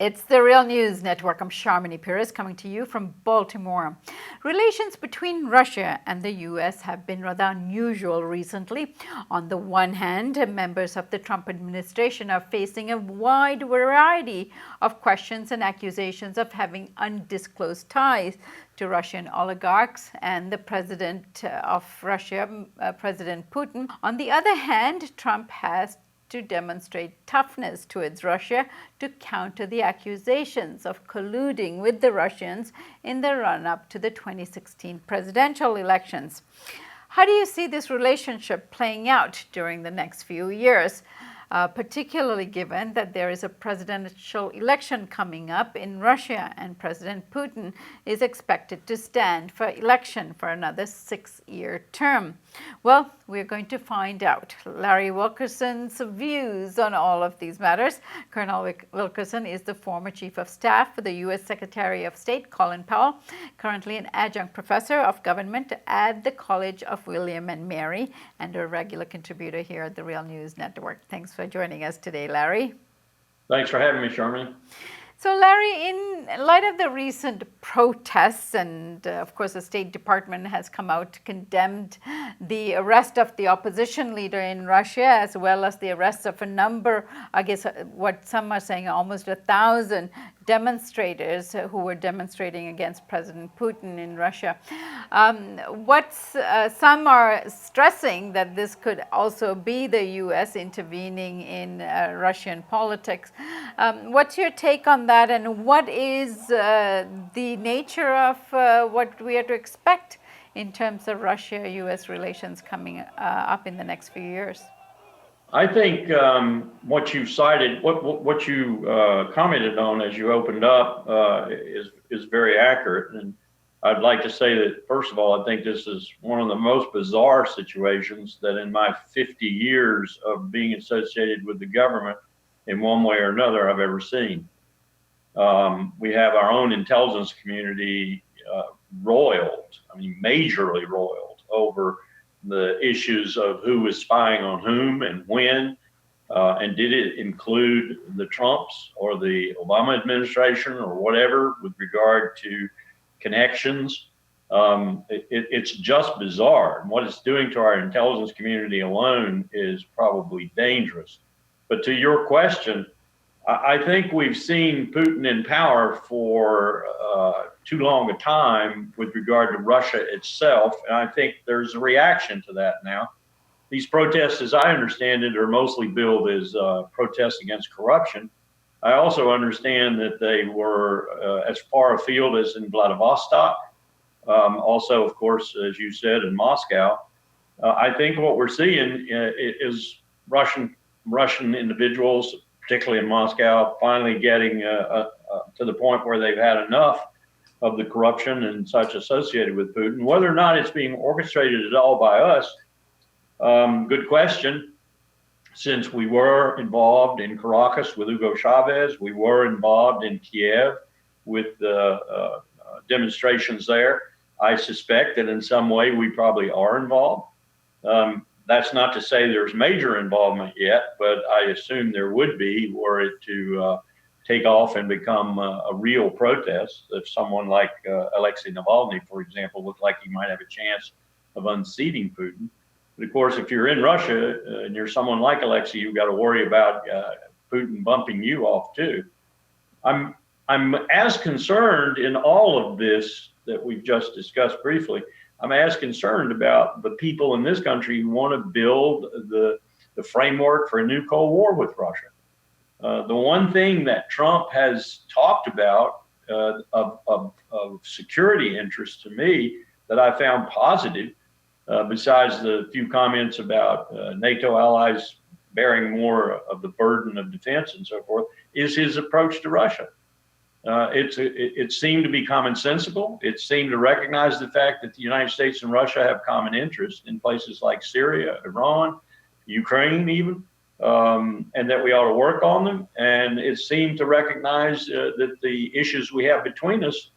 It's the Real News Network. I'm Sharmini Pires coming to you from Baltimore. Relations between Russia and the U.S. have been rather unusual recently. On the one hand, members of the Trump administration are facing a wide variety of questions and accusations of having undisclosed ties to Russian oligarchs and the president of Russia, President Putin. On the other hand, Trump has to demonstrate toughness towards Russia to counter the accusations of colluding with the Russians in the run-up to the 2016 presidential elections. How do you see this relationship playing out during the next few years, particularly given that there is a presidential election coming up in Russia and President Putin is expected to stand for election for another 6-year term? Well, we're going to find out Larry Wilkerson's views on all of these matters. Colonel Wilkerson is the former Chief of Staff for the U.S. Secretary of State, Colin Powell, currently an adjunct professor of government at the College of William and Mary, and a regular contributor here at the Real News Network. Thanks for joining us today, Larry. Thanks for having me, Sharmini. So, Larry, in light of the recent protests, and of course the State Department has come out to condemn the arrest of the opposition leader in Russia, as well as the arrest of a number, I guess what some are saying almost 1,000 demonstrators who were demonstrating against President Putin in Russia. Some are stressing that this could also be the U.S. intervening in Russian politics. What's your take on that, and what is the nature of what we are to expect in terms of Russia-U.S. relations coming up in the next few years? I think what you cited, what you commented on as you opened up is very accurate. And I'd like to say that, first of all, I think this is one of the most bizarre situations that in my 50 years of being associated with the government in one way or another I've ever seen. We have our own intelligence community roiled, majorly roiled over the issues of who was spying on whom and when, and did it include the Trumps or the Obama administration or whatever with regard to connections. It's just bizarre. And what it's doing to our intelligence community alone is probably dangerous. But to your question, I think we've seen Putin in power for too long a time with regard to Russia itself, and I think there's a reaction to that now. These protests, as I understand it, are mostly billed as protests against corruption. I also understand that they were as far afield as in Vladivostok, also, of course, as you said, in Moscow. I think what we're seeing is Russian individuals, particularly in Moscow, finally getting to the point where they've had enough of the corruption and such associated with Putin. Whether or not it's being orchestrated at all by us, good question. Since we were involved in Caracas with Hugo Chavez, we were involved in Kiev with the demonstrations there. I suspect that in some way we probably are involved. That's not to say there's major involvement yet, but I assume there would be were it to take off and become a real protest. If someone like Alexei Navalny, for example, looked like he might have a chance of unseating Putin. But of course, if you're in Russia and you're someone like Alexei, you've got to worry about Putin bumping you off too. I'm as concerned in all of this that we've just discussed briefly. I'm as concerned about the people in this country who want to build the framework for a new Cold War with Russia. The one thing that Trump has talked about of security interest to me that I found positive, besides the few comments about NATO allies bearing more of the burden of defense and so forth, is his approach to Russia. It seemed to be commonsensical. It seemed to recognize the fact that the United States and Russia have common interests in places like Syria, Iran, Ukraine even, and that we ought to work on them. And it seemed to recognize that the issues we have between us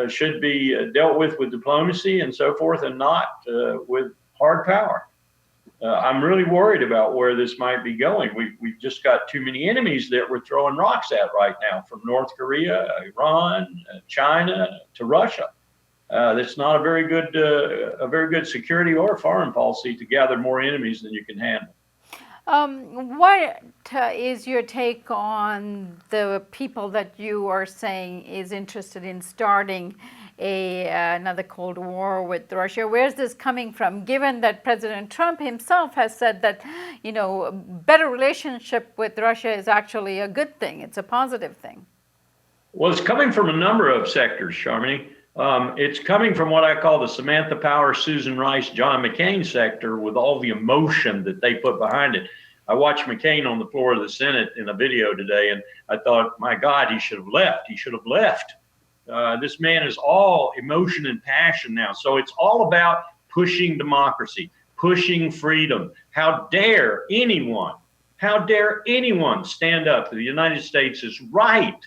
should be dealt with diplomacy and so forth, and not with hard power. I'm really worried about where this might be going. We've just got too many enemies that we're throwing rocks at right now, from North Korea, Iran, China to Russia. That's not a very good security or foreign policy to gather more enemies than you can handle. What is your take on the people that you are saying is interested in starting another Cold War with Russia? Where's this coming from, given that President Trump himself has said that, better relationship with Russia is actually a good thing, it's a positive thing? Well, it's coming from a number of sectors, Sharmini. It's coming from what I call the Samantha Power, Susan Rice, John McCain sector, with all the emotion that they put behind it. I watched McCain on the floor of the Senate in a video today, and I thought, my God, he should have left. He should have left. This man is all emotion and passion now. So it's all about pushing democracy, pushing freedom. How dare anyone stand up to the United States' right,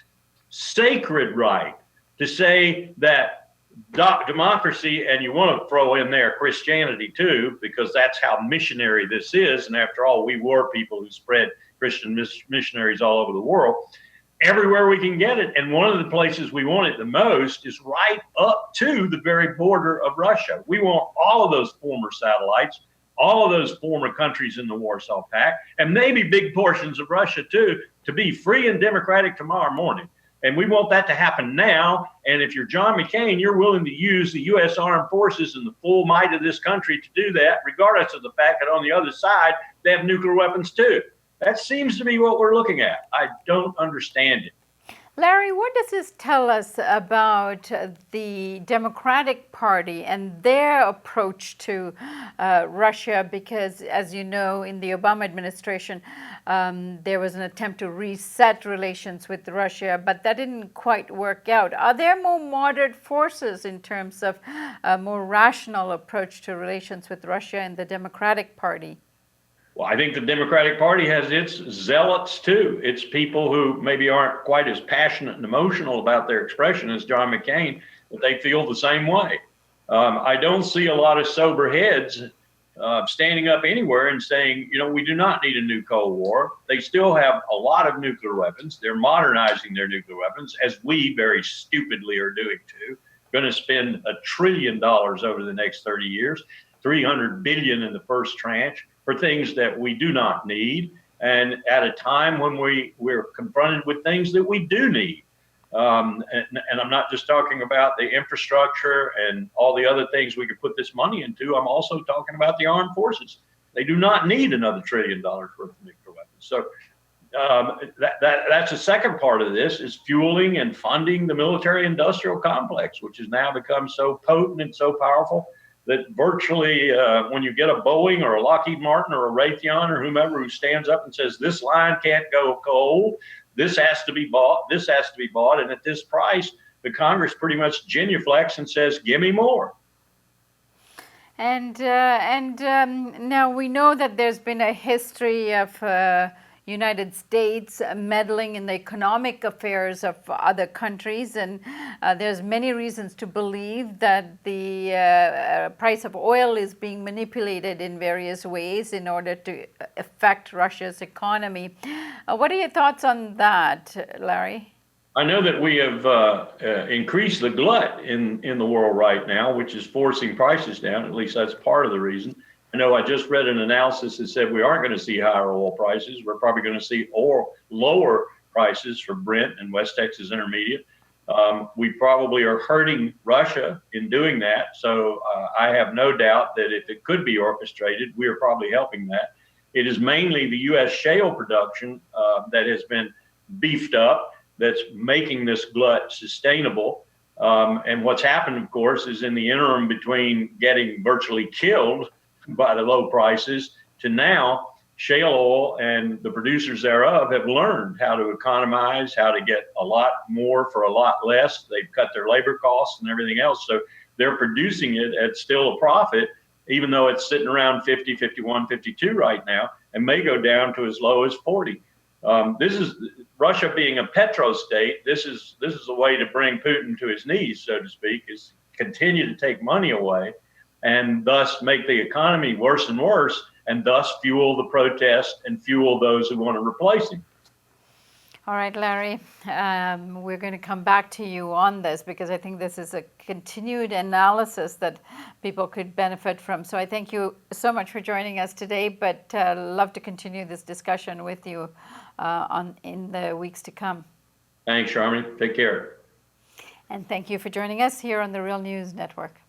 sacred right, to say that democracy, and you want to throw in there Christianity too, because that's how missionary this is. And after all, we were people who spread Christian missionaries all over the world, everywhere we can get it. And one of the places we want it the most is right up to the very border of Russia. We want all of those former satellites, all of those former countries in the Warsaw Pact, and maybe big portions of Russia too, to be free and democratic tomorrow morning. And we want that to happen now. And if you're John McCain, you're willing to use the U.S. Armed Forces and the full might of this country to do that, regardless of the fact that on the other side, they have nuclear weapons too. That seems to be what we're looking at. I don't understand it. Larry, what does this tell us about the Democratic Party and their approach to Russia? Because, as you know, in the Obama administration, there was an attempt to reset relations with Russia, but that didn't quite work out. Are there more moderate forces in terms of a more rational approach to relations with Russia in the Democratic Party? Well, I think the Democratic Party has its zealots too. It's people who maybe aren't quite as passionate and emotional about their expression as John McCain, but they feel the same way. I don't see a lot of sober heads standing up anywhere and saying, we do not need a new Cold War. They still have a lot of nuclear weapons. They're modernizing their nuclear weapons, as we very stupidly are doing too. Going to spend $1 trillion over the next 30 years, $300 billion in the first tranche, for things that we do not need, and at a time when we're confronted with things that we do need. And I'm not just talking about the infrastructure and all the other things we could put this money into. I'm also talking about the armed forces. They do not need another $1 trillion worth of nuclear weapons. So that's the second part of this, is fueling and funding the military-industrial complex, which has now become so potent and so powerful that virtually when you get a Boeing or a Lockheed Martin or a Raytheon or whomever who stands up and says, this line can't go cold, this has to be bought, and at this price, the Congress pretty much genuflects and says, give me more. And now we know that there's been a history of United States meddling in the economic affairs of other countries, and there's many reasons to believe that the price of oil is being manipulated in various ways in order to affect Russia's economy. What are your thoughts on that, Larry? I know that we have increased the glut in the world right now, which is forcing prices down. At least that's part of the reason. I know I just read an analysis that said we aren't going to see higher oil prices. We're probably going to see lower prices for Brent and West Texas Intermediate. We probably are hurting Russia in doing that. So I have no doubt that if it could be orchestrated, we are probably helping that. It is mainly the U.S. shale production that has been beefed up that's making this glut sustainable. And what's happened, of course, is in the interim between getting virtually killed by the low prices to now, shale oil and the producers thereof have learned how to economize, how to get a lot more for a lot less. They've cut their labor costs and everything else. So they're producing it at still a profit, even though it's sitting around 50, 51, 52 right now, and may go down to as low as 40. This is Russia being a petro state. This is a way to bring Putin to his knees, so to speak, is continue to take money away and thus make the economy worse and worse. and thus fuel the protest and fuel those who want to replace him. All right, Larry, we're going to come back to you on this because I think this is a continued analysis that people could benefit from. So I thank you so much for joining us today, but love to continue this discussion with you in the weeks to come. Thanks, Sharmini. Take care. And thank you for joining us here on the Real News Network.